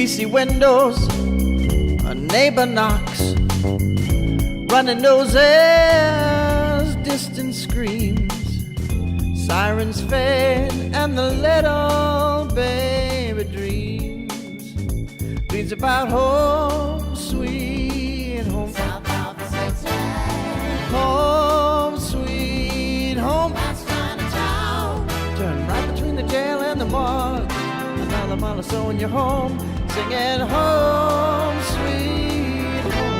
greasy windows, a neighbor knocks, running noses, distant screams, sirens fade, and the little baby dreams about home, sweet home, home, sweet home, past Chinatown. Turn right between the jail and the morgue, another mile or so and you're home, singing home, sweet home.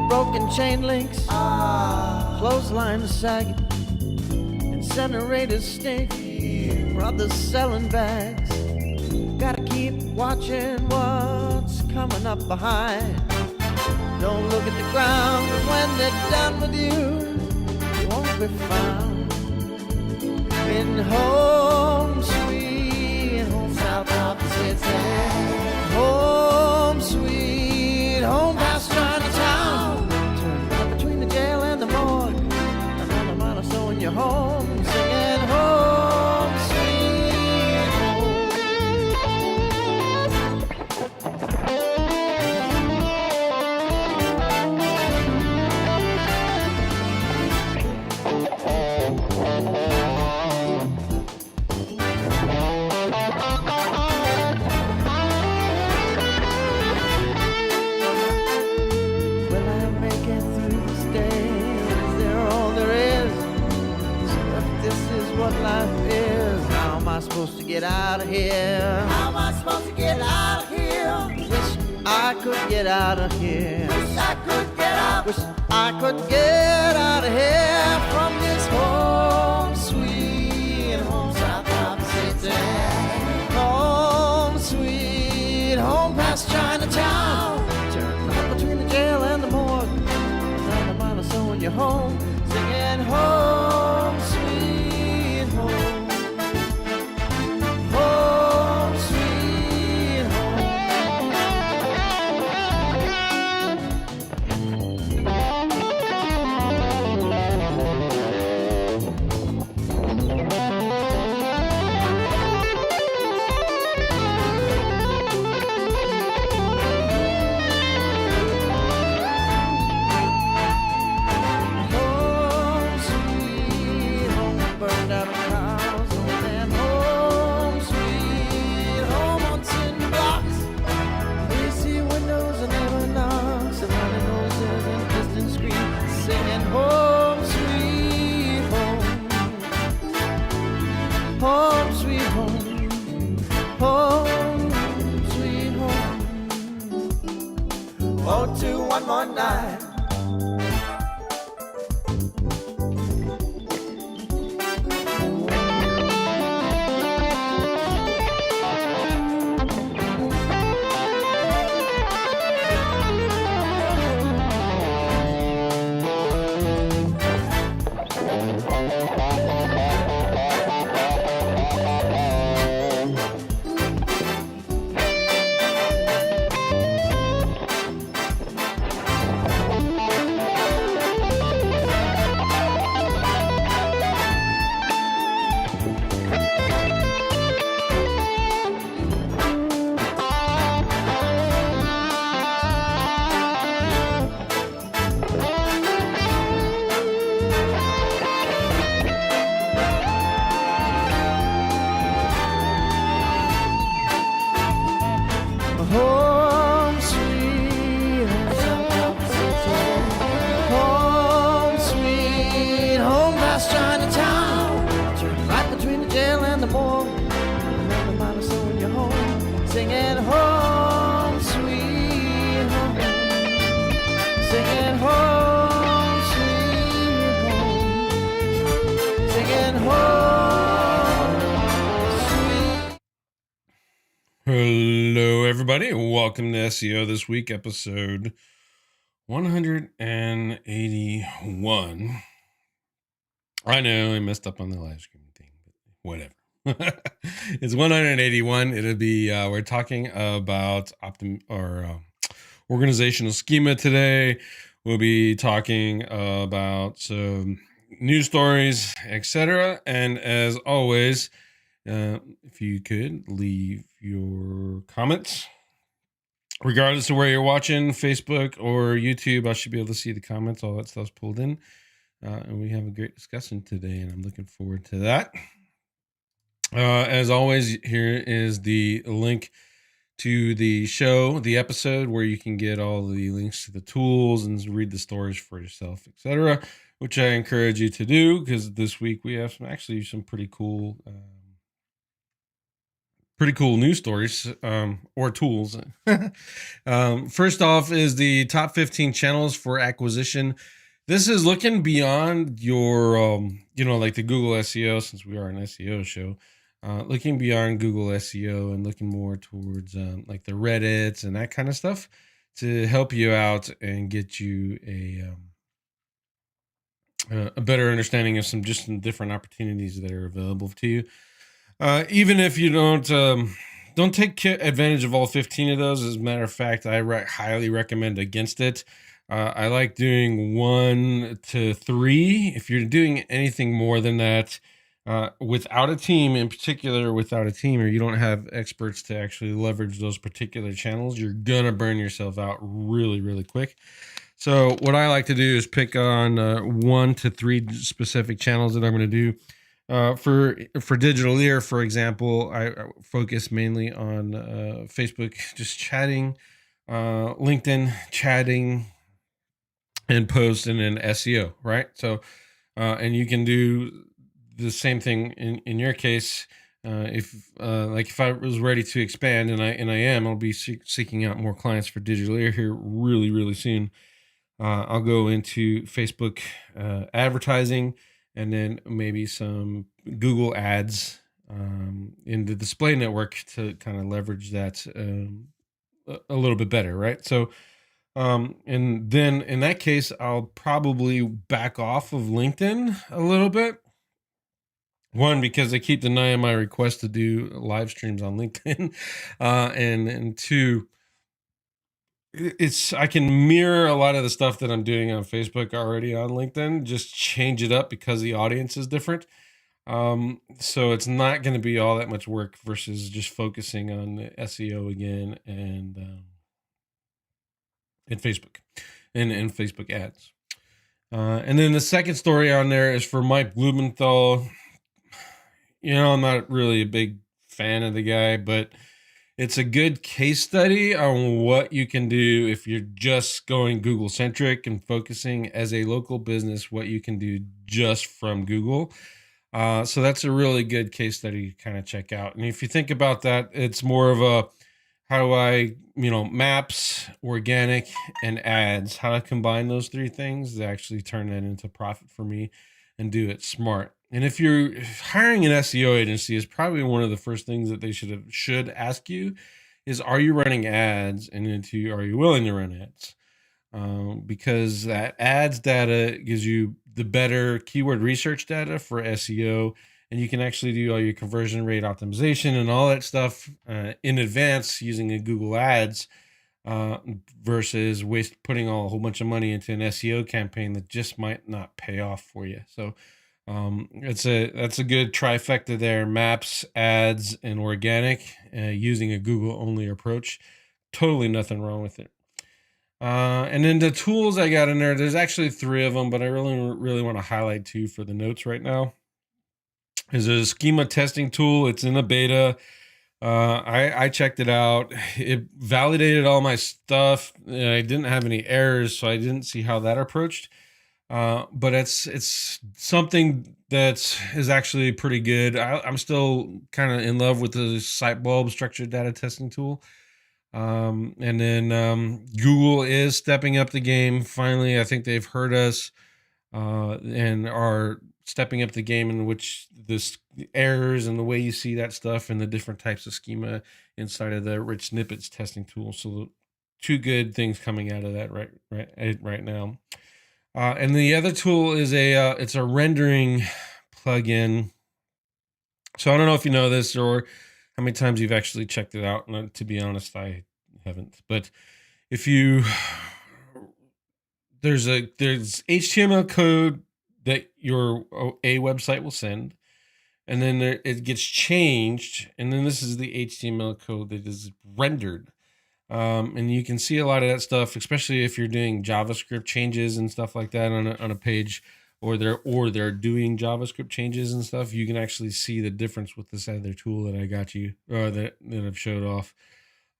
Broken chain links, clothesline sagging, incinerators stink, brothers selling bags. Gotta keep watching what's coming up behind. Don't look at the ground, when they're done with you, you won't be found. In home, sweet home, south of the city. Home, sweet home, past Chinatown. Turn right between the jail and the morgue, another mile or so and you're home, singing home, sweet home. Will I make it through this day? Is there all there is? So if this is what life is, how am I supposed to get out of here? How am I supposed to get out of here? Wish I could get out of here. Wish I could get out. Wish I could get out of here from this home, sweet home, south of the city. Home, sweet home, past Chinatown. Turn right between the jail and the morgue, another mile or so and you're home, singing home, sweet home. Home, sweet home. Home, sweet home, burned out house, and home, sweet home on tin blocks. We see windows and never knocks, and running noses and distant screams, singing home, sweet home. Home, sweet home. Home, sweet home. Oh, to one more night. Home, sweet home, south of the city. Home, sweet home, past Chinatown. Turn right between the jail and the morgue, another mile or so and you're home, singing home, sweet home. Singing home, sweet home. Singing home, sweet. Hello, everybody. Welcome to SEO This Week, episode 181. I know I messed up on the live stream thing, but whatever. It's 181. It'll be we're talking about organizational schema today. We'll be talking about some news stories, etc. And as always, if you could leave your comments, regardless of where you're watching, Facebook or YouTube, I should be able to see the comments. All that stuff's pulled in. And we have a great discussion today, and I'm looking forward to that. As always, here is the link to the show, the episode, where you can get all the links to the tools and read the stories for yourself, etc., which I encourage you to do, because this week we have some pretty cool news stories or tools. First off is the top 15 channels for acquisition. This is looking beyond your, like the Google SEO, since we are an SEO show, looking beyond Google SEO and looking more towards like the Reddits and that kind of stuff to help you out and get you a better understanding of some different opportunities that are available to you. Even if you don't take advantage of all 15 of those. As a matter of fact, I highly recommend against it. I like doing 1 to 3. If you're doing anything more than that, without a team, in particular, without a team, or you don't have experts to actually leverage those particular channels, you're gonna burn yourself out really, really quick. So what I like to do is pick on 1 to 3 specific channels that I'm going to do. For Digitaleer, for example, I focus mainly on Facebook, just chatting, LinkedIn, chatting, and post, and then SEO, right? So, and you can do the same thing in your case. If I was ready to expand, and I am, I'll be seeking out more clients for Digitaleer here really, really soon. I'll go into Facebook advertising, and then maybe some Google ads in the display network to kind of leverage that a little bit better, right? So, and then in that case, I'll probably back off of LinkedIn a little bit. One, because I keep denying my request to do live streams on LinkedIn, and two, I can mirror a lot of the stuff that I'm doing on Facebook already on LinkedIn, just change it up because the audience is different. So it's not going to be all that much work versus just focusing on the SEO again and Facebook and Facebook ads. And then the second story on there is for Mike Blumenthal. I'm not really a big fan of the guy, but it's a good case study on what you can do if you're just going Google centric and focusing as a local business, what you can do just from Google. So that's a really good case study to kind of check out. And if you think about that, it's more of a, how do I, maps, organic, and ads, how to combine those 3 things to actually turn that into profit for me and do it smart. And if you're hiring an SEO agency, is probably one of the first things that they should ask you is, are you running ads? And then two, are you willing to run ads? Because that ads data gives you the better keyword research data for SEO, and you can actually do all your conversion rate optimization and all that stuff in advance using a Google Ads versus putting a whole bunch of money into an SEO campaign that just might not pay off for you. So that's a good trifecta there: maps, ads, and organic, using a Google only approach. Totally nothing wrong with it. And then the tools I got in there's actually 3 of them, but I really want to highlight 2 for the notes right now. Is a schema testing tool. It's in a beta. I checked it out. It validated all my stuff. I didn't have any errors, so I didn't see how that approached. But it's something that is actually pretty good. I'm still kind of in love with the Sitebulb structured data testing tool. And then Google is stepping up the game. Finally, I think they've heard us and are stepping up the game in which the errors and the way you see that stuff and the different types of schema inside of the rich snippets testing tool. So 2 good things coming out of that right now. And the other tool is it's a rendering plugin So I don't know if you know this or how many times you've actually checked it out. And to be honest, I haven't. But if you there's HTML code that your a website will send, and then it gets changed, and then this is the HTML code that is rendered. And you can see a lot of that stuff, especially if you're doing JavaScript changes and stuff like that on a page, or they're doing JavaScript changes and stuff. You can actually see the difference with this other tool that I got you, or that I've showed off.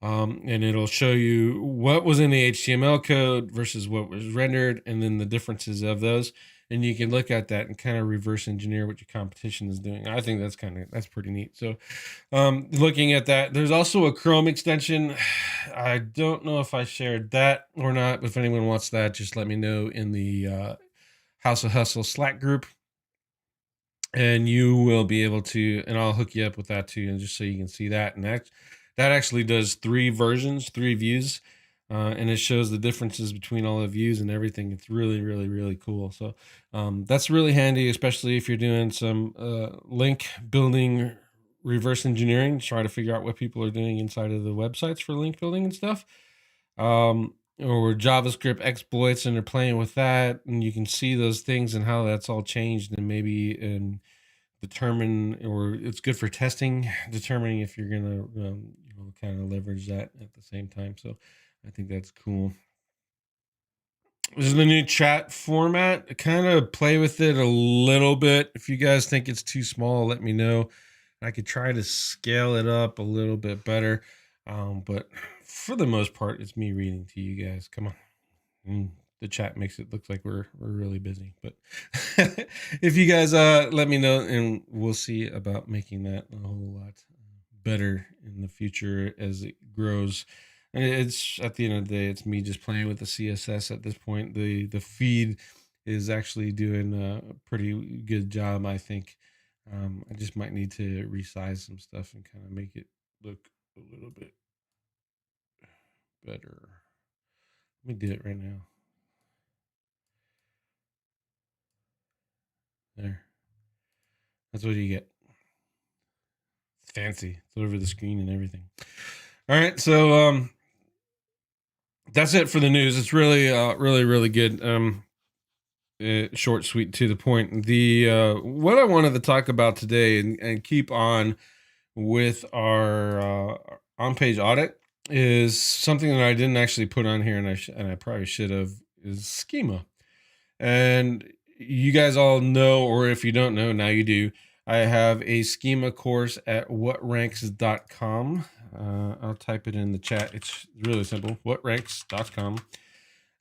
And it'll show you what was in the HTML code versus what was rendered, and then the differences of those. And you can look at that and kind of reverse engineer what your competition is doing. I think that's pretty neat. So, looking at that, there's also a Chrome extension. I don't know if I shared that or not. If anyone wants that, just let me know in the House of Hustle Slack group, and you will be able to, and I'll hook you up with that too, and just so you can see that. And that actually does 3 versions, 3 views, and it shows the differences between all the views and everything. It's really, really, really cool. So that's really handy, especially if you're doing some link building, reverse engineering, try to figure out what people are doing inside of the websites for link building and stuff. Or JavaScript exploits, and they're playing with that, and you can see those things and how that's all changed, and maybe determine, or it's good for testing, determining if you're gonna kind of leverage that at the same time. So I think that's cool. This is the new chat format. Kind of play with it a little bit. If you guys think it's too small, let me know. I could try to scale it up a little bit better. But for the most part, it's me reading to you guys. Come on. The chat makes it look like we're really busy. But if you guys let me know, and we'll see about making that a whole lot better in the future as it grows. And it's, at the end of the day, it's me just playing with the CSS at this point. The feed is actually doing a pretty good job, I think. I just might need to resize some stuff and kind of make it look a little bit better. Let me do it right now. There. That's what you get. It's fancy. It's over the screen and everything. All right, so that's it for the news. It's really, really, really good. Short, sweet, to the point. The what I wanted to talk about today, and keep on with our on-page audit, is something that I didn't actually put on here, and I probably should have, is Schema. And you guys all know, or if you don't know, now you do. I have a Schema course at whatranks.com. I'll type it in the chat. It's really simple, whatranks.com.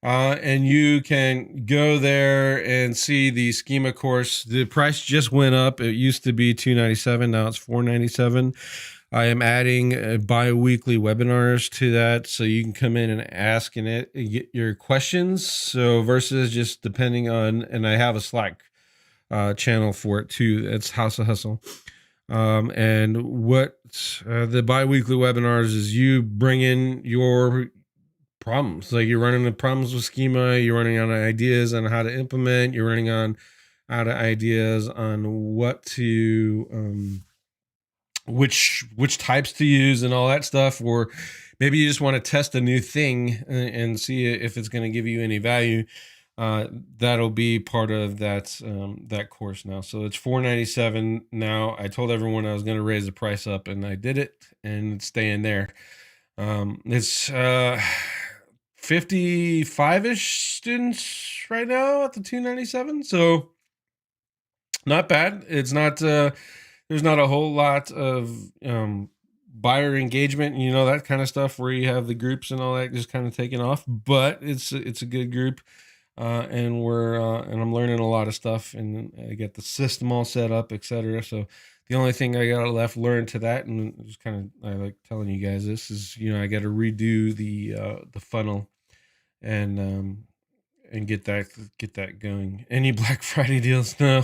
And you can go there and see the Schema course. The price just went up. It used to be $297. Now it's $497. I am adding bi-weekly webinars to that, so you can come in and ask and get your questions. So versus just depending on, and I have a Slack channel for it too. It's House of Hustle. And what the bi-weekly webinars is, you bring in your problems. Like, you're running the problems with Schema, you're running on ideas on how to implement, you're running on out of ideas on what to which types to use and all that stuff. Or maybe you just want to test a new thing and see if it's going to give you any value. That'll be part of that course now. So it's $497 now. I told everyone I was going to raise the price up, and I did it, and it's staying there. It's 55-ish students right now at the $297. So not bad. It's not there's not a whole lot of buyer engagement, that kind of stuff, where you have the groups and all that just kind of taking off, but it's a good group. And I'm learning a lot of stuff, and I get the system all set up, etc. So the only thing I got left learn to that, and just kind of, I like telling you guys this, is I got to redo the funnel and get that going. Any Black Friday deals? No.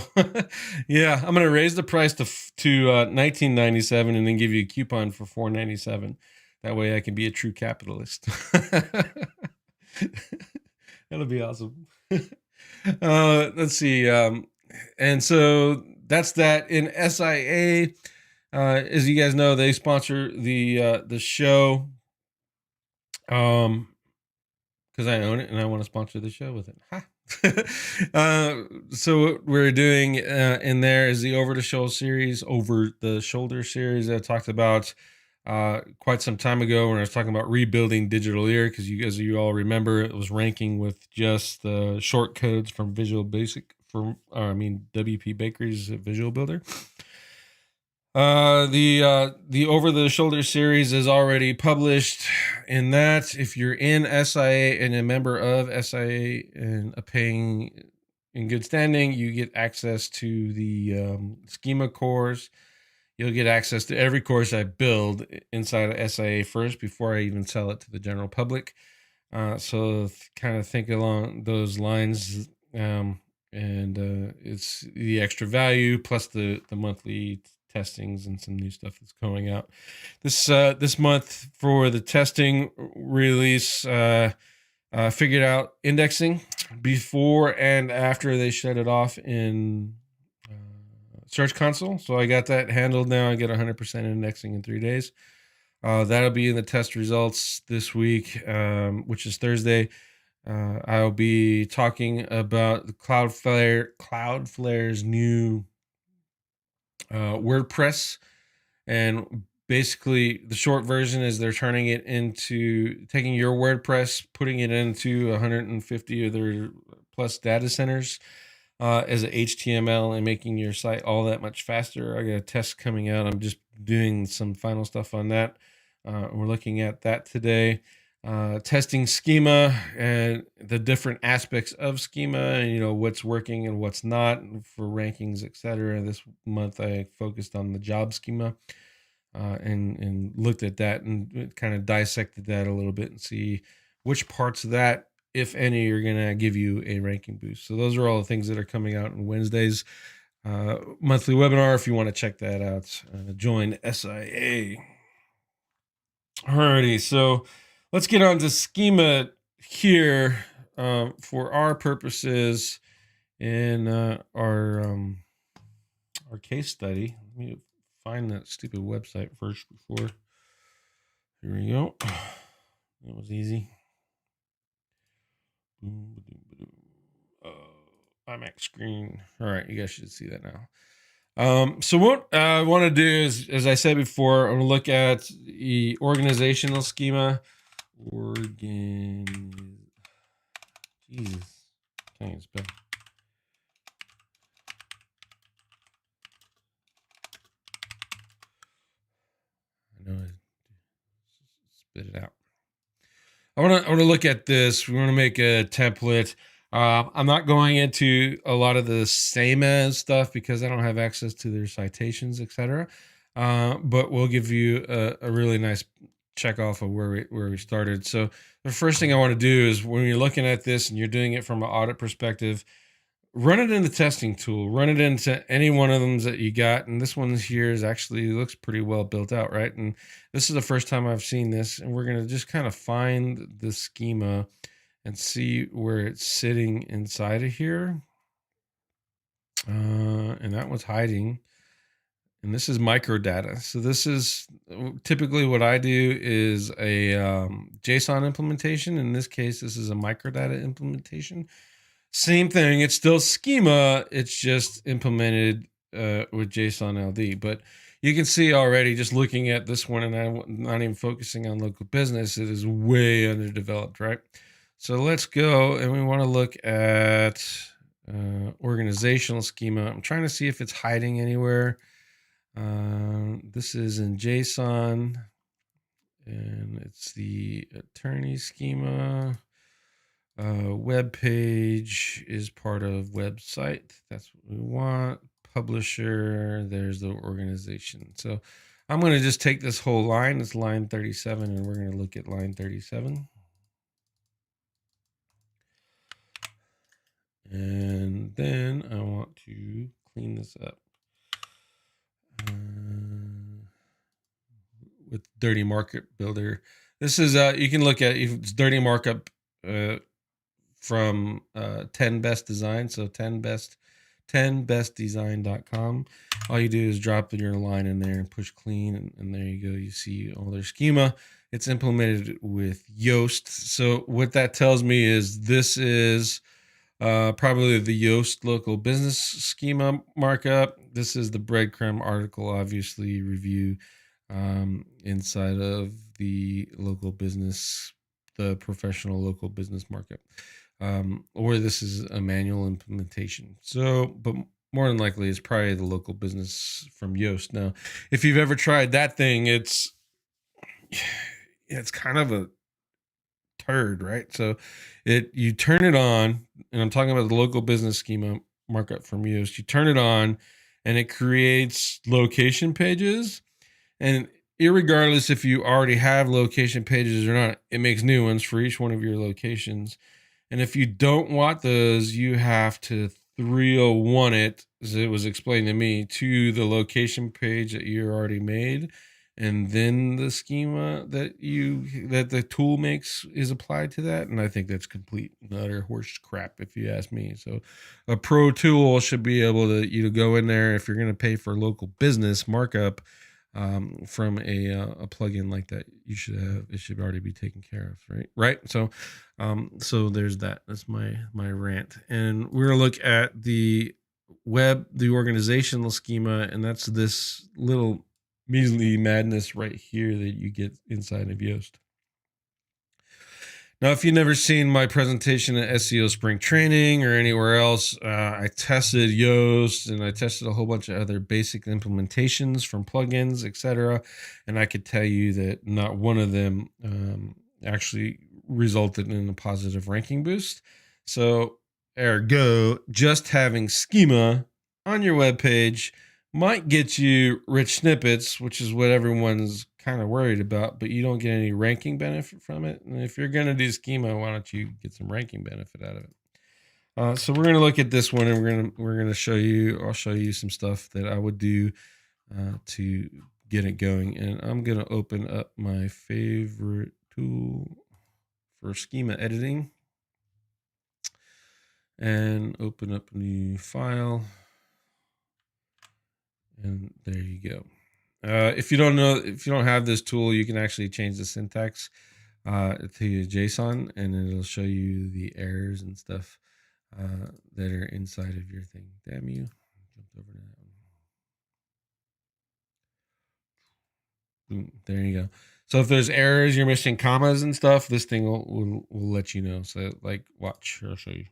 Yeah, I'm gonna raise the price to $19.97 and then give you a coupon for $4.97. That way I can be a true capitalist. That'll be awesome. Let's see. And so that's that. In SIA, As you guys know, they sponsor the show. Because I own it and I want to sponsor the show with it. Ha. So what we're doing in there is the Over the Shoulder series that I talked about quite some time ago when I was talking about rebuilding Digitaleer, because you all remember it was ranking with just the short codes from Visual Basic WP Bakery's Visual Builder. The Over the Shoulder series is already published. In that, if you're in SIA and a member of SIA and paying in good standing, you get access to the Schema course. You'll get access to every course I build inside of SIA first before I even sell it to the general public. So kind of think along those lines. It's the extra value plus the monthly testings and some new stuff that's going out this month for the testing release. Figured out indexing before and after they shut it off in Search Console, so I got that handled now. I get 100% indexing in 3 days. That'll be in the test results this week, which is Thursday. I'll be talking about the Cloudflare's new WordPress, and basically the short version is they're turning it into taking your WordPress, putting it into 150 of their plus data centers as a HTML and making your site all that much faster. I got a test coming out. I'm just doing some final stuff on that. We're looking at that today. Testing Schema and the different aspects of Schema, and what's working and what's not for rankings, etc. This month I focused on the job schema and looked at that and kind of dissected that a little bit and see which parts of that, if any, are going to give you a ranking boost. So those are all the things that are coming out on Wednesday's monthly webinar. If you want to check that out, join SIA. Alrighty, so let's get on to Schema here for our purposes in our case study. Let me find that stupid website first before. Here we go. That was easy. IMAX screen. All right, you guys should see that now. So what I want to do is, as I said before, I'm going to look at the organizational schema. Jesus. Can't spell. I know I spit it out. I want to look at this. We want to make a template. I'm not going into a lot of the same as stuff because I don't have access to their citations, etc. But we'll give you a really nice check off of where we started. So the first thing I want to do is when you're looking at this and you're doing it from an audit perspective, run it in the testing tool, run it into any one of them that you got. And this one here is actually looks pretty well built out, right? And this is the first time I've seen this, and we're going to just kind of find the schema and see where it's sitting inside of here. And that was hiding. And this is microdata. So this is typically what I do is a JSON implementation. In this case, this is a microdata implementation. Same thing. It's still schema. It's just implemented with JSON LD. But you can see already just looking at this one, and I'm not even focusing on local business, it is way underdeveloped, right? So let's go, and we want to look at organizational schema. I'm trying to see if it's hiding anywhere. This is in JSON, and it's the attorney schema. Web page is part of website. That's what we want. Publisher, there's the organization. So I'm going to just take this whole line. It's line 37, and we're going to look at line 37. And then I want to clean this up with Dirty Markup Builder. This is, you can look at it's Dirty Markup from 10 best design. So 10 best 10bestdesign.com. All you do is drop your line in there and push clean, and there you go. You see all their schema. It's implemented with Yoast. So what that tells me is this is probably the Yoast local business schema markup. This is the breadcrumb article, obviously, review inside of the local business, the professional local business markup. Or this is a manual implementation. So, but more than likely, it's probably the local business from Yoast. Now, if you've ever tried that thing, it's kind of a turd, right? So you turn it on, and I'm talking about the local business schema markup from Yoast. You turn it on and it creates location pages, and irregardless if you already have location pages or not, it makes new ones for each one of your locations. And if you don't want those, you have to 301 it, as it was explained to me, to the location page that you already made, and then the schema that the tool makes is applied to that. And I think that's complete and utter horse crap, if you ask me. So a pro tool should be able to go in there if you're going to pay for local business markup from a plugin like that. It should already be taken care of, right? So there's that. That's my rant. And we're gonna look at the organizational schema, and that's this little measly madness right here that you get inside of Yoast. Now, if you've never seen my presentation at SEO Spring Training or anywhere else, I tested Yoast and I tested a whole bunch of other basic implementations from plugins, etc. And I could tell you that not one of them actually resulted in a positive ranking boost. So, ergo, just having schema on your webpage might get you rich snippets, which is what everyone's kind of worried about, but you don't get any ranking benefit from it. And if you're going to do schema, why don't you get some ranking benefit out of it? So we're going to look at this one, and we're going to show you. I'll show you some stuff that I would do to get it going. And I'm going to open up my favorite tool for schema editing, and open up a new file. And there you go. If you don't have this tool, you can actually change the syntax to JSON, and it'll show you the errors and stuff that are inside of your thing. Damn you! Jumped over to that one. Boom, there you go. So if there's errors, you're missing commas and stuff, this thing will let you know. So like, watch, I'll show you.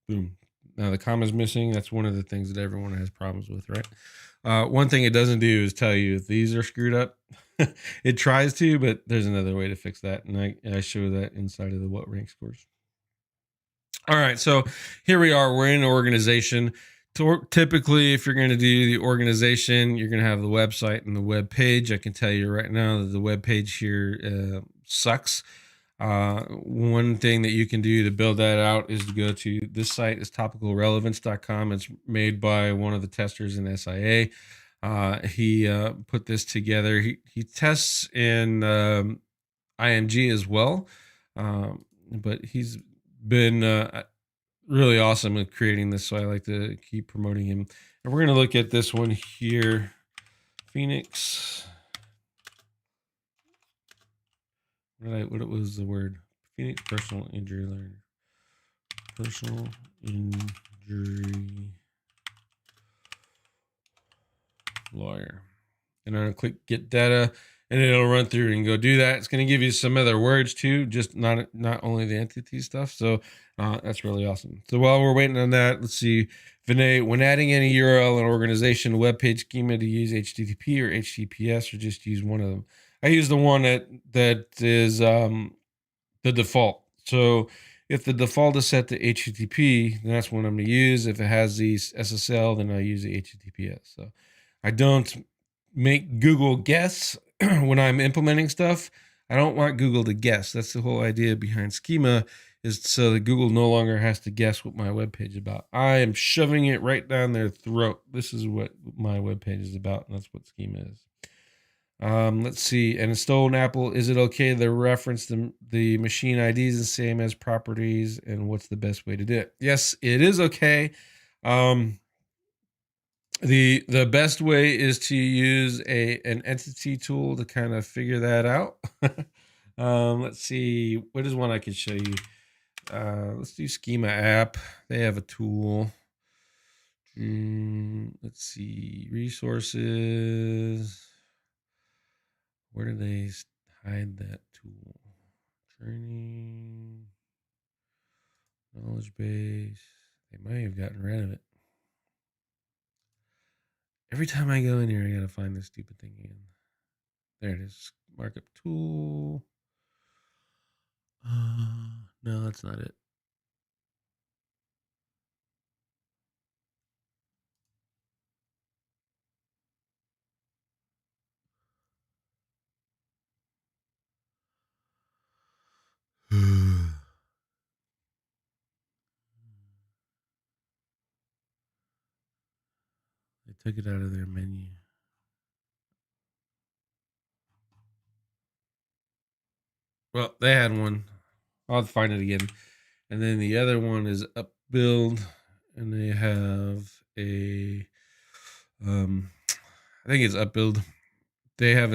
Boom. Now the comma's missing. That's one of the things that everyone has problems with, right? One thing it doesn't do is tell you if these are screwed up. It tries to, but there's another way to fix that. And I show that inside of the what rank scores. All right, so here we are. We're in an organization. Typically, if you're going to do the organization, you're going to have the website and the web page. I can tell you right now that the web page here sucks. One thing that you can do to build that out is to go to this site is topicalrelevance.com. It's made by one of the testers in SIA. He put this together. He tests in IMG as well, but he's been really awesome with creating this, so I like to keep promoting him. And we're going to look at this one here, Phoenix. What was the word? Phoenix personal injury lawyer. Personal injury lawyer. And I'm going to click get data, and it'll run through and go do that. It's going to give you some other words too, just not only the entity stuff. So that's really awesome. So while we're waiting on that, let's see. Vinay, when adding any URL and organization web page schema, to use HTTP or HTTPS, or just use one of them. I use the one that is the default. So if the default is set to HTTP, then that's what I'm going to use. If it has the SSL, then I use the HTTPS. So I don't make Google guess when I'm implementing stuff. I don't want Google to guess. That's the whole idea behind schema, is so that Google no longer has to guess what my webpage is about. I am shoving it right down their throat. This is what my webpage is about, and that's what schema is. Let's see. And a stolen apple, is it okay to reference the machine IDs the same as properties, and what's the best way to do it? Yes, it is okay. The best way is to use an entity tool to kind of figure that out. Let's see, what is one I could show you? Let's do Schema app. They have a tool. Let's see, resources. Where do they hide that tool? Training, knowledge base. They might have gotten rid of it. Every time I go in here, I gotta find this stupid thing again. There it is. Markup tool. No, that's not it. They took it out of their menu. Well, they had one. I'll find it again. And then the other one is up build, and they have a I think it's up build. They have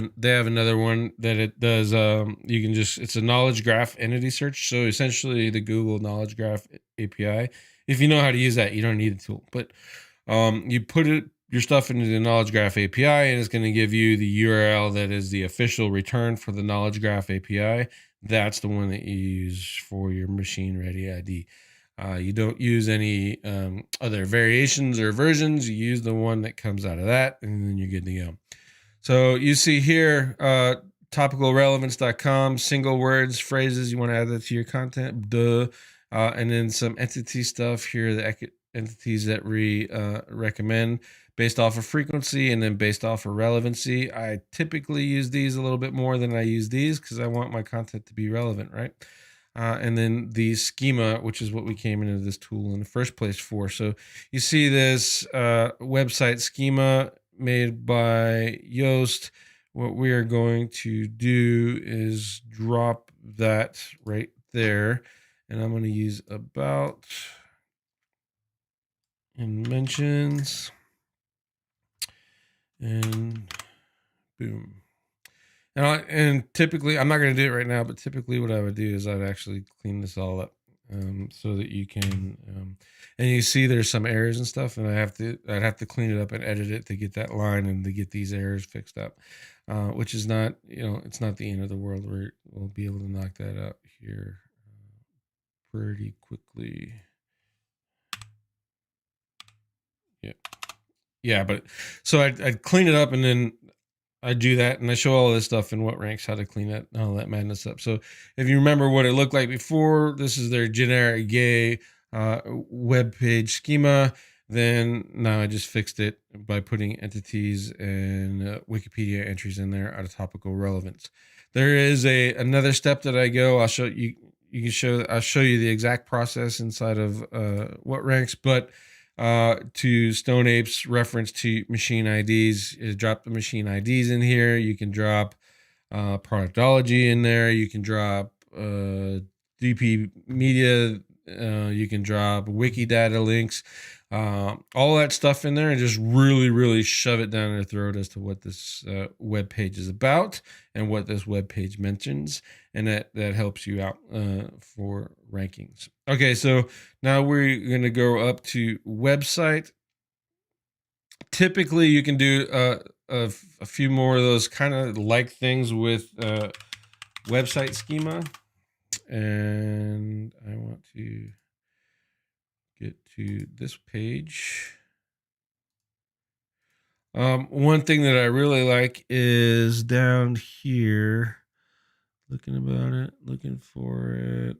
another one that it does you can just, it's a knowledge graph entity search. So essentially the Google knowledge graph API. If you know how to use that, you don't need the tool. But you put your stuff into the knowledge graph API, and it's going to give you the URL that is the official return for the knowledge graph API. That's the one that you use for your machine ready ID. You don't use any other variations or versions. You use the one that comes out of that, and then you're good to go. So you see here, topicalrelevance.com, single words, phrases, you want to add that to your content, and then some entity stuff here, the entities that we recommend based off of frequency and then based off of relevancy. I typically use these a little bit more than I use these because I want my content to be relevant, right? And then the schema, which is what we came into this tool in the first place for. So you see this website schema made by Yoast. What we are going to do is drop that right there. And I'm going to use about and mentions and boom. And typically, I'm not going to do it right now, but typically what I would do is I'd actually clean this all up so that you can, and you see there's some errors and stuff, and I'd have to clean it up and edit it to get that line and to get these errors fixed up, which is not, it's not the end of the world. We'll be able to knock that out here pretty quickly. Yeah, but so I'd clean it up, and then I do that, and I show all this stuff in what ranks, how to clean that, all that madness up. So if you remember what it looked like before, this is their generic gay web page schema. Then now I just fixed it by putting entities and Wikipedia entries in there out of topical relevance. There is another step that I go. I'll show you. I'll show you the exact process inside of what ranks, but to Stone Ape's reference to machine IDs, is drop the machine IDs in here. You can drop productology in there. You can drop DP media. You can drop Wikidata links, all that stuff in there, and just really, really shove it down their throat as to what this web page is about and what this web page mentions, and that helps you out for rankings. Okay, so now we're going to go up to website. Typically, you can do a few more of those kind of like things with website schema. And I want to get to this page. One thing that I really like is down here, looking for it.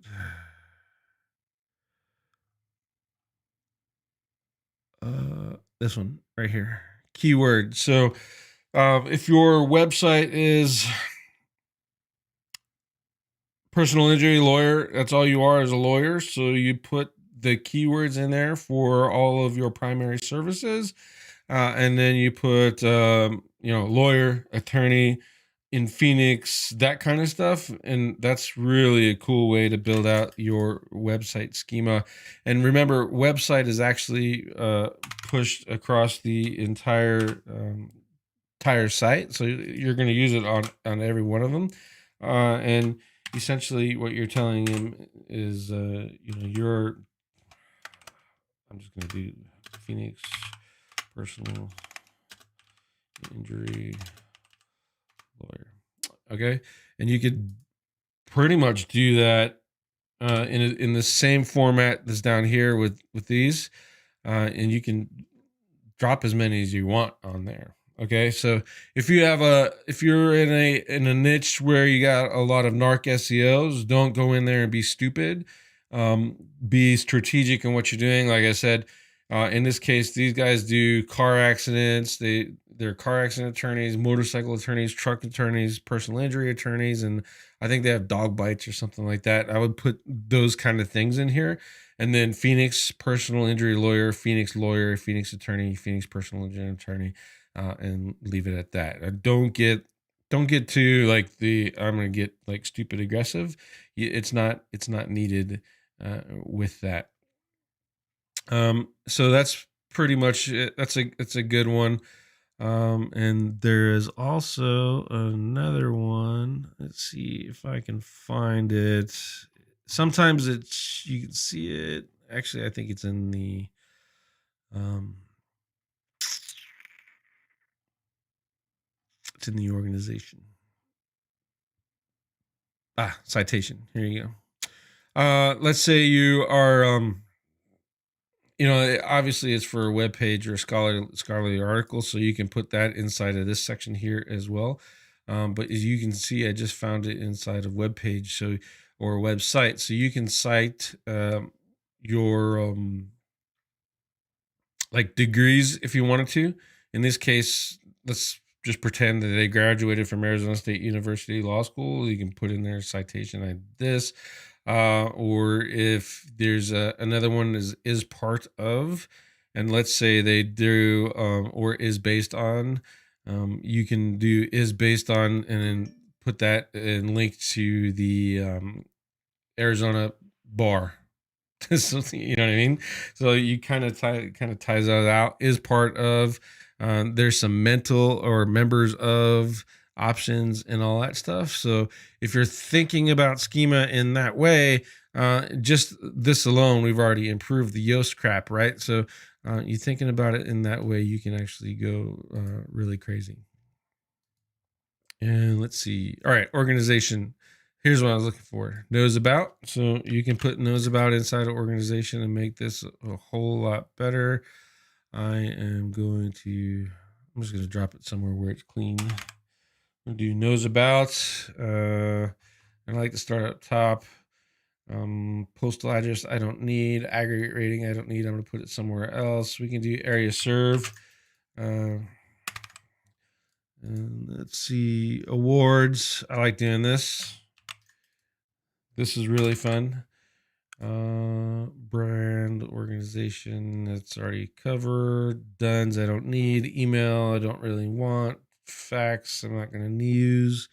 This one right here, keyword. So if your website is personal injury lawyer, that's all you are as a lawyer. So you put the keywords in there for all of your primary services. And then you put, lawyer, attorney, in Phoenix, that kind of stuff. And that's really a cool way to build out your website schema. And remember, website is actually pushed across the entire site. So you're going to use it on every one of them. And essentially what you're telling him is, I'm just going to do Phoenix personal injury lawyer. Okay. And you could pretty much do that in the same format that's down here with these. And you can drop as many as you want on there. Okay. So if you're in a niche where you got a lot of narc SEOs, don't go in there and be stupid. Be strategic in what you're doing. Like I said, in this case, these guys do car accidents. They're car accident attorneys, motorcycle attorneys, truck attorneys, personal injury attorneys, and I think they have dog bites or something like that. I would put those kind of things in here. And then Phoenix personal injury lawyer, Phoenix lawyer, Phoenix attorney, Phoenix personal injury attorney, and leave it at that. Don't get too like I'm gonna get like stupid aggressive. It's not needed with that. So that's pretty much it. That's a good one. And there is also another one. Let's see if I can find it. Sometimes you can see it. Actually, I think it's in the it's in the organization. Citation. Here you go. Let's say you are obviously it's for a web page or a scholarly article, so you can put that inside of this section here as well. But as you can see, I just found it inside of web page, or a website, so you can cite your like degrees if you wanted to. In this case, let's just pretend that they graduated from Arizona State University Law School. You can put in their citation like this. Or if there's another one is part of, and let's say they do or is based on, you can do is based on and then put that and link to the Arizona bar. You know what I mean? So you kind of ties that out. Is part of. There's some mental or members of options and all that stuff. So if you're thinking about schema in that way, just this alone, we've already improved the Yoast crap, right? So you thinking about it in that way, you can actually go really crazy. And let's see. All right, organization. Here's what I was looking for. Knows about. So you can put knows about inside of organization and make this a whole lot better. I'm just going to drop it somewhere where it's clean. I'm going to do knows about. I like to start up top. Postal address, I don't need. Aggregate rating, I don't need. I'm going to put it somewhere else. We can do area served. And let's see, awards. I like doing this. This is really fun. Brand, organization, that's already covered. Duns, I don't need. Email, I don't really want. Fax, I'm not going to use.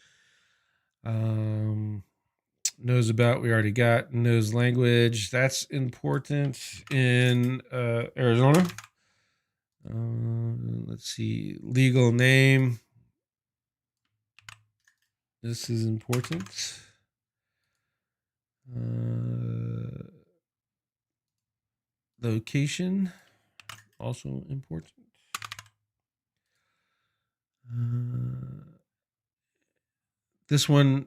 Knows about, we already got. Knows language, that's important in Arizona. Let's see, legal name. This is important. Location, also important. This one,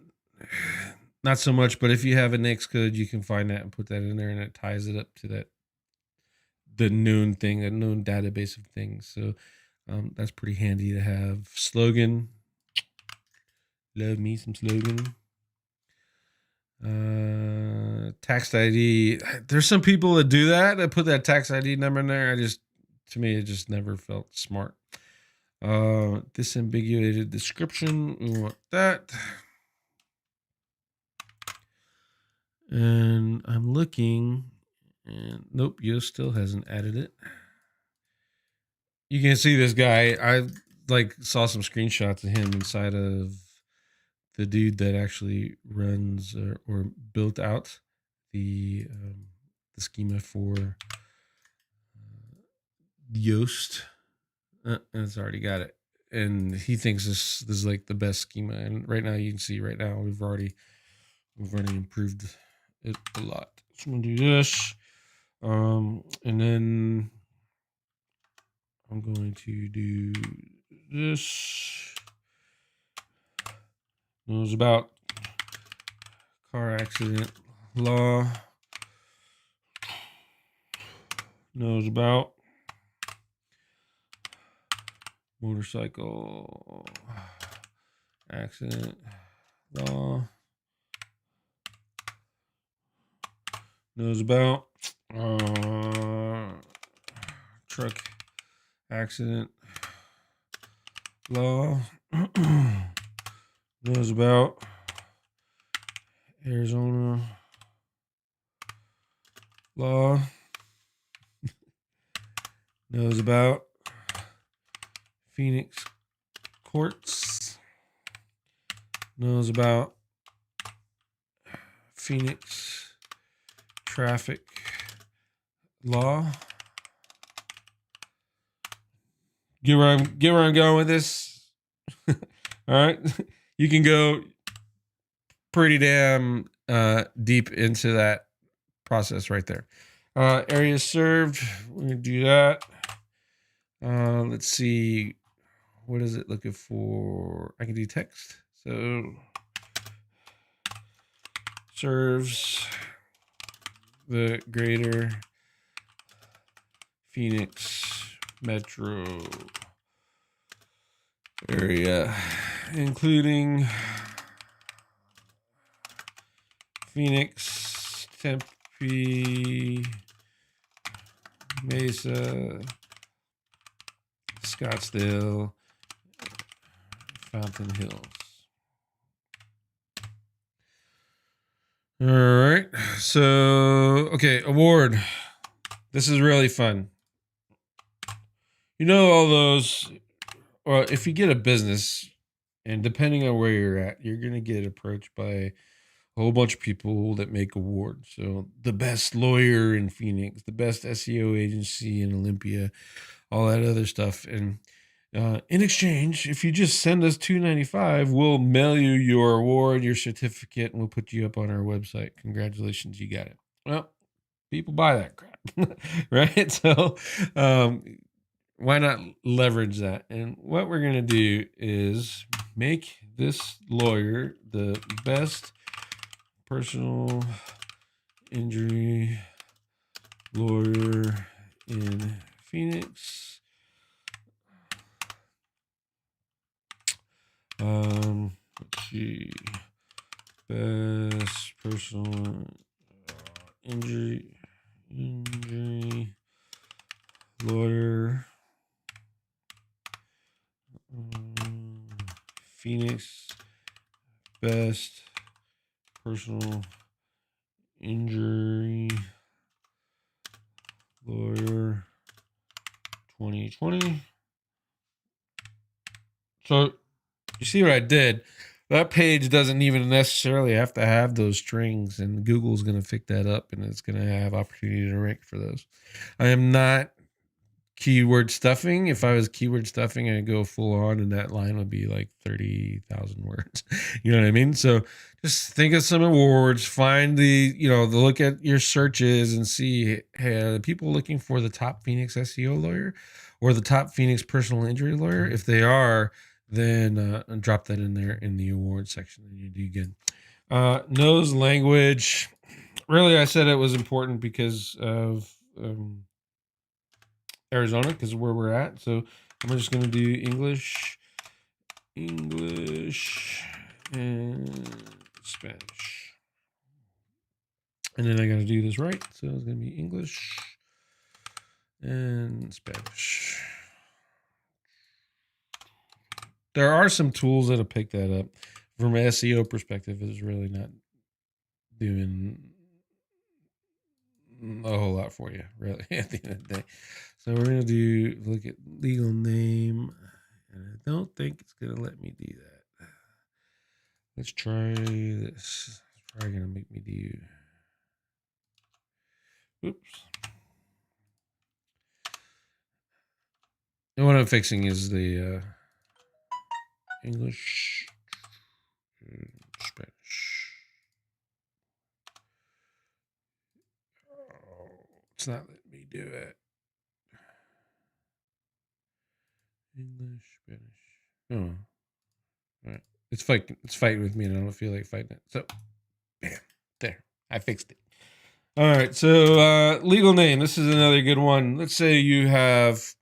not so much, but if you have a NAICS code, you can find that and put that in there, and it ties it up to the known thing, a known database of things. So that's pretty handy to have. Slogan, love me some slogan. Tax ID. There's some people that do that put that tax ID number in there. To me, it just never felt smart. Disambiguated description. We want that. And I'm looking, and nope, Yoast still hasn't added it. You can see this guy. I saw some screenshots of him inside of the dude that actually runs or built out the schema for Yoast, and it's already got it. And he thinks this is like the best schema. And right now, you can see right now we've already improved it a lot. So I'm gonna do this, and then I'm going to do this. Knows about car accident law. Knows about motorcycle accident law. Knows about truck accident law. Knows about Arizona law. Knows about Phoenix courts. Knows about Phoenix traffic law. Get where I'm going with this? All right. You can go pretty damn deep into that process right there. Areas served. We're gonna do that. Let's see. What is it looking for? I can do text. So serves the greater Phoenix metro area, including Phoenix, Tempe, Mesa, Scottsdale, Fountain Hills. All right. So, okay, award. This is really fun. You know, all those, or if you get a business, and depending on where you're at, you're going to get approached by a whole bunch of people that make awards. So, the best lawyer in Phoenix, the best SEO agency in Olympia, all that other stuff. And in exchange, if you just send us $2.95, we'll mail you your award, your certificate, and we'll put you up on our website. Congratulations, you got it. Well, people buy that crap, right? So why not leverage that? And what we're going to do is make this lawyer the best personal injury lawyer in Phoenix. Let's see. Best personal injury lawyer. Phoenix. Best personal injury lawyer 2020. So you see what I did? That page doesn't even necessarily have to have those strings, and Google's going to pick that up, and it's going to have opportunity to rank for those. I am not keyword stuffing. If I was keyword stuffing, I'd go full on, and that line would be like 30,000 words. You know what I mean? So just think of some awards, find the look at your searches and see, hey, are the people looking for the top Phoenix SEO lawyer or the top Phoenix personal injury lawyer? If they are, then drop that in there in the award section, and you do good. Knows language. Really, I said it was important because of Arizona, because of where we're at. So I'm just going to do English, and Spanish. And then I got to do this right. So it's going to be English and Spanish. There are some tools that'll pick that up. From an SEO perspective, it's really not doing a whole lot for you, really, at the end of the day. So we're going to look at legal name, and I don't think it's going to let me do that. Let's try this. It's probably gonna make me do. Oops. And what I'm fixing is the English and Spanish. Oh, it's not letting me do it. English, Spanish. Oh, all right. It's fighting with me, and I don't feel like fighting it. So, bam, there. I fixed it. All right. So, legal name. This is another good one. Let's say you have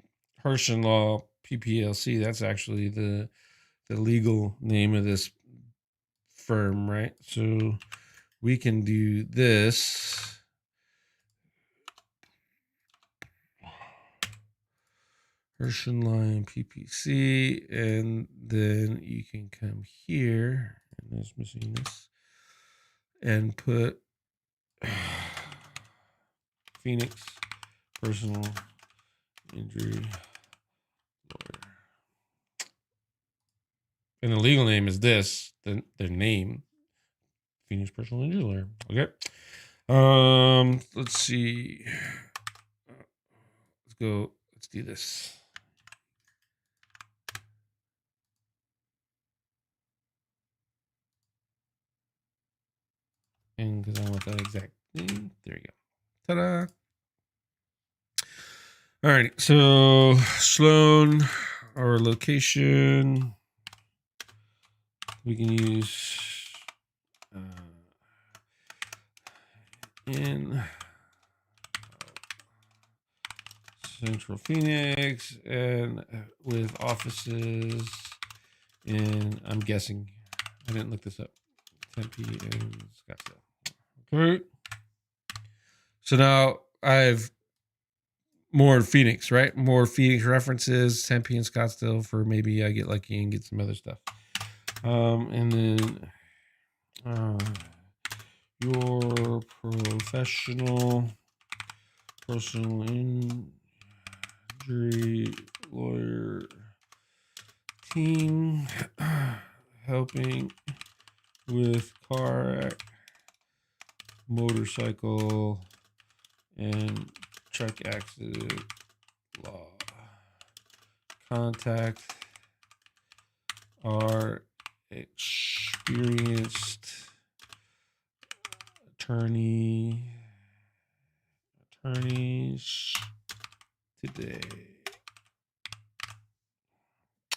Hirsch Law PPLC. That's actually the legal name of this firm, right? So we can do this. Line PPC, and then you can come here, and I was missing this, and put Phoenix Personal Injury Lawyer. And the legal name is this, their name, Phoenix Personal Injury Lawyer. Okay. Let's see. Let's go. Let's do this. And because I want that exact thing. There you go. Ta-da. All right. So Sloan, our location. We can use in Central Phoenix, and with offices in, I'm guessing, I didn't look this up, Tempe and Scottsdale. Okay. So now I've more Phoenix, right? More Phoenix references, Tempe and Scottsdale, for maybe I get lucky and get some other stuff. And then your professional personal injury lawyer team helping with car wreck, motorcycle, and truck accident law. Contact our experienced attorneys today.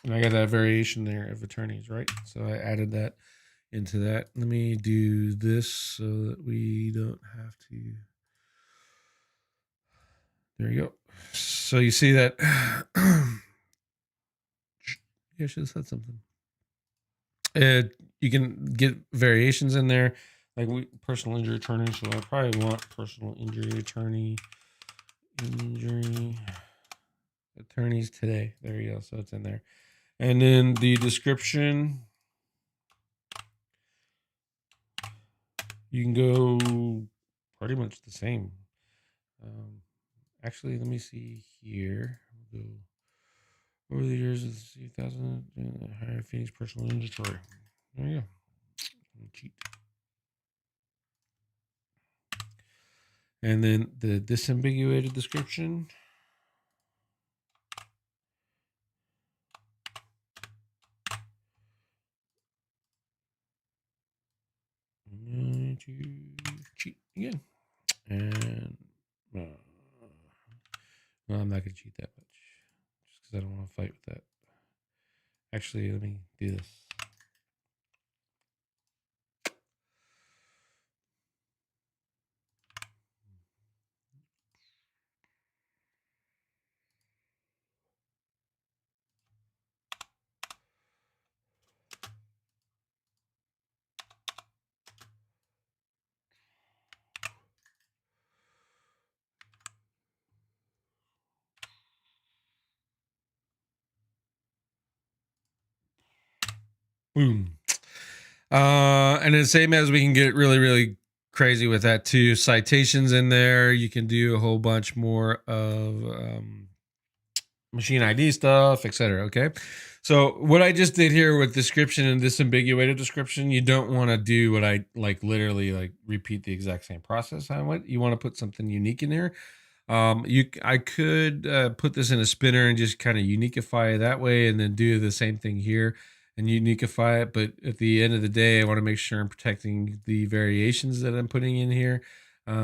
And I got that variation there of attorneys, right? So I added that into that. Let me do this so that we don't have to. There you go. So you see that. Yeah, I should have said something. You can get variations in there, like personal injury attorney. So I probably want personal injury attorneys today. There you go. So it's in there. And then the description, you can go pretty much the same. Actually, let me see here. We'll go over the years of 2000, hire Phoenix personal injury. There you go. Cheat. And then the disambiguated description. I'm going to cheat again. And no, I'm not going to cheat that much, just because I don't want to fight with that. Actually, let me do this. Boom. And then same as we can get really, really crazy with that too. Citations in there. You can do a whole bunch more of machine ID stuff, etc. Okay. So what I just did here with description and disambiguated description, you don't want to do what I like literally like repeat the exact same process. You want to put something unique in there. I could put this in a spinner and just kind of uniquify it that way, and then do the same thing here and uniquify it. But at the end of the day, I want to make sure I'm protecting the variations that I'm putting in here.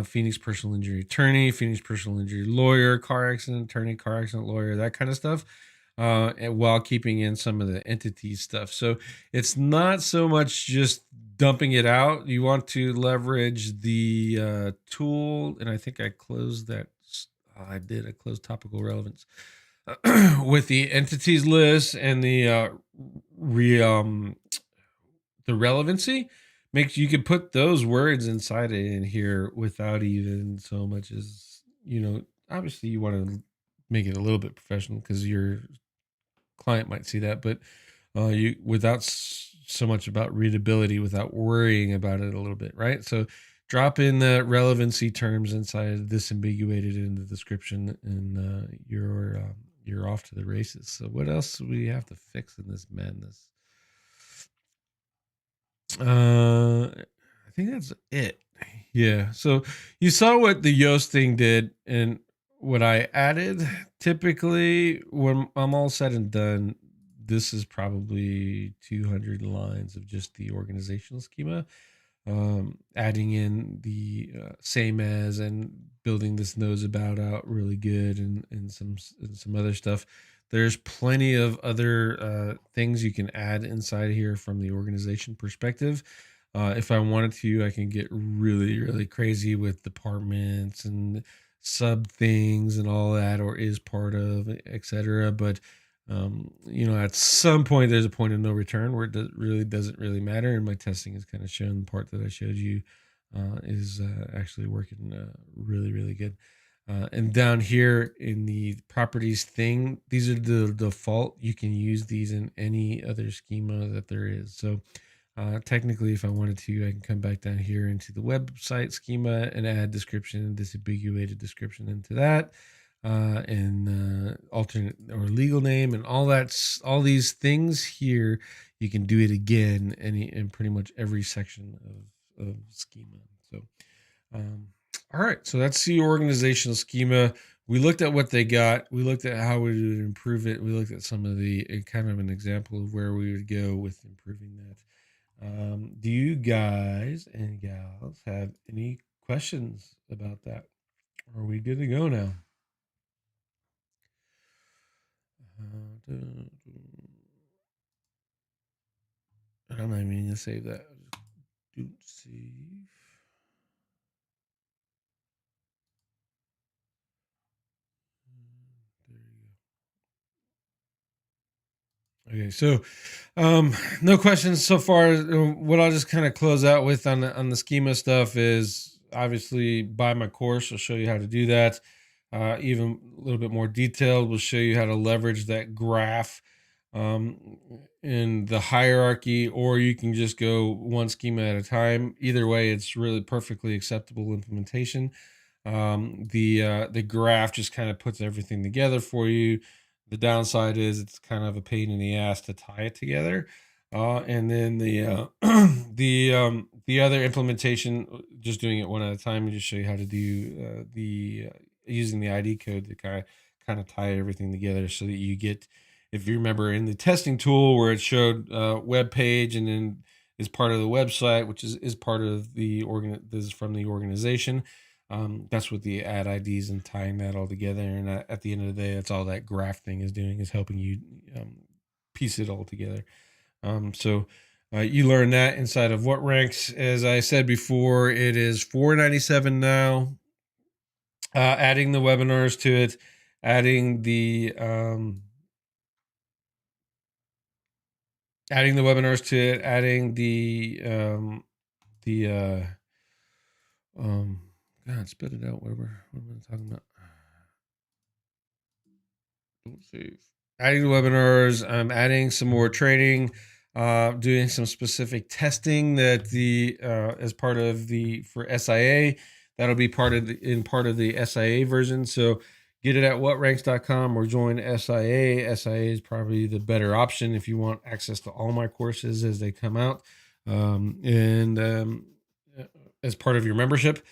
Phoenix personal injury attorney, Phoenix personal injury lawyer, car accident attorney, car accident lawyer, that kind of stuff. And while keeping in some of the entity stuff. So it's not so much just dumping it out. You want to leverage the tool, and I think I closed that. I did. I closed topical relevance with the entities list and the relevancy. Makes you can put those words inside it in here without even so much as obviously you want to make it a little bit professional because your client might see that, but you without so much about readability, without worrying about it a little bit, right? So drop in the relevancy terms inside disambiguated in the description, and you're off to the races. So what else do we have to fix in this madness? I think that's it. Yeah. So you saw what the Yoast thing did and what I added. Typically, when I'm all said and done, this is probably 200 lines of just the organizational schema. Adding in the same as and building this knows about out really good, and some other stuff. There's plenty of other things you can add inside here from the organization perspective. If I wanted to, I can get really, really crazy with departments and sub things and all that, or is part of, etc. But at some point, there's a point of no return where it doesn't really matter. And my testing has kind of shown the part that I showed you is actually working really, really good. And down here in the properties thing, these are the default. You can use these in any other schema that there is. So technically, if I wanted to, I can come back down here into the website schema and add description, disambiguated description into that, and alternate or legal name and all all these things here. You can do it again in pretty much every section of schema. So, all right. So that's the organizational schema. We looked at what they got. We looked at how we would improve it. We looked at some of the kind of an example of where we would go with improving that. Do you guys and gals have any questions about that? Are we good to go now? I'm not even going to save that. Do save. Okay, so no questions so far. What I'll just kind of close out with on the schema stuff is obviously buy my course. I'll show you how to do that. Even a little bit more detailed, we'll show you how to leverage that graph in the hierarchy, or you can just go one schema at a time. Either way, it's really perfectly acceptable implementation. The graph just kind of puts everything together for you. The downside is it's kind of a pain in the ass to tie it together. And then the the other implementation, just doing it one at a time, and just show you how to do the using the ID code to kind of tie everything together, so that you get, if you remember in the testing tool where it showed web page and then is part of the website, which is part of this is from the organization. That's what the add IDs and tying that all together. And at the end of the day, that's all that graph thing is doing, is helping you piece it all together. So you learn that inside of What Ranks. As I said before, it is $4.97 now. Adding the webinars to it, adding the webinars to it, adding God, spit it out. What am I talking about? Don't save. Adding the webinars. I'm adding some more training. Doing some specific testing that as part of for SIA. That'll be part of the SIA version. So get it at whatranks.com or join SIA. SIA is probably the better option if you want access to all my courses as they come out, and as part of your membership.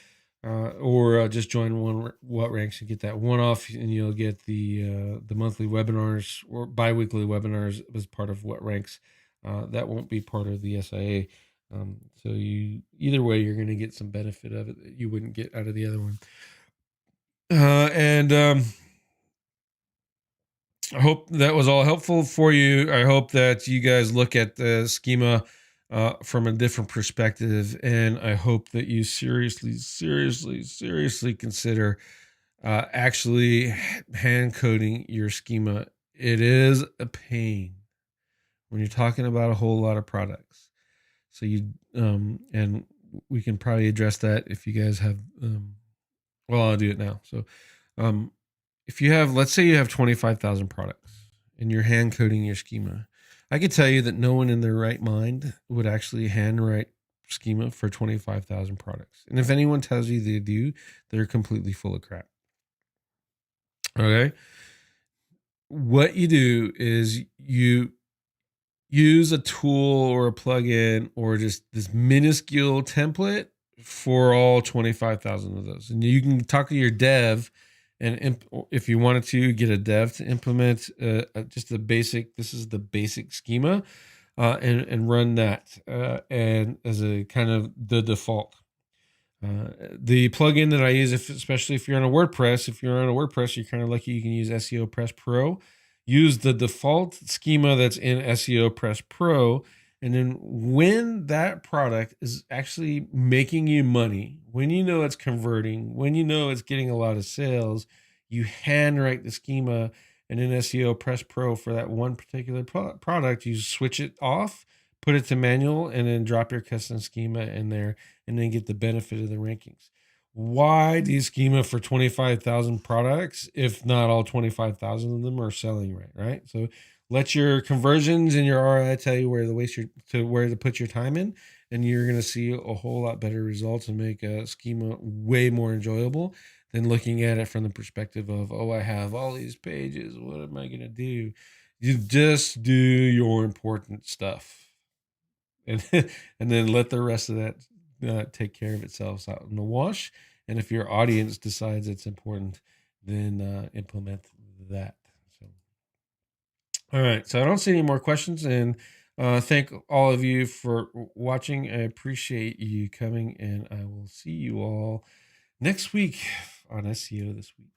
Or just join What Ranks and get that one off, and you'll get the monthly webinars or biweekly webinars as part of What Ranks. That won't be part of the SIA. So either way, you're going to get some benefit of it that you wouldn't get out of the other one. And I hope that was all helpful for you. I hope that you guys look at the schema from a different perspective, and I hope that you seriously consider actually hand coding your schema. It is a pain when you're talking about a whole lot of products. So and we can probably address that if you guys have. Well, I'll do it now. So, if you have, let's say you have 25,000 products and you're hand coding your schema, I could tell you that no one in their right mind would actually handwrite schema for 25,000 products. And if anyone tells you they do, they're completely full of crap. Okay. What you do is you use a tool or a plugin or just this minuscule template for all 25,000 of those. And you can talk to your dev, and if you wanted to get a dev to implement just the basic, this is the basic schema, and run that and as a kind of the default. The plugin that I use, especially if you're on a WordPress, you're kind of lucky you can use SEO Press Pro. Use the default schema that's in SEO Press Pro. And then when that product is actually making you money, when you know it's converting, when you know it's getting a lot of sales, you handwrite the schema. And in SEO Press Pro for that one particular product, you switch it off, put it to manual, and then drop your custom schema in there, and then get the benefit of the rankings. Why do schema for 25,000 products if not all 25,000 of them are selling right? So let your conversions and your ROI tell you where to put your time in, and you're going to see a whole lot better results and make a schema way more enjoyable than looking at it from the perspective of, oh, I have all these pages. What am I going to do? You just do your important stuff, and and then let the rest of that take care of itself out in the wash. And if your audience decides it's important, then implement that. So, all right. So I don't see any more questions, and thank all of you for watching. I appreciate you coming, and I will see you all next week on SEO This Week.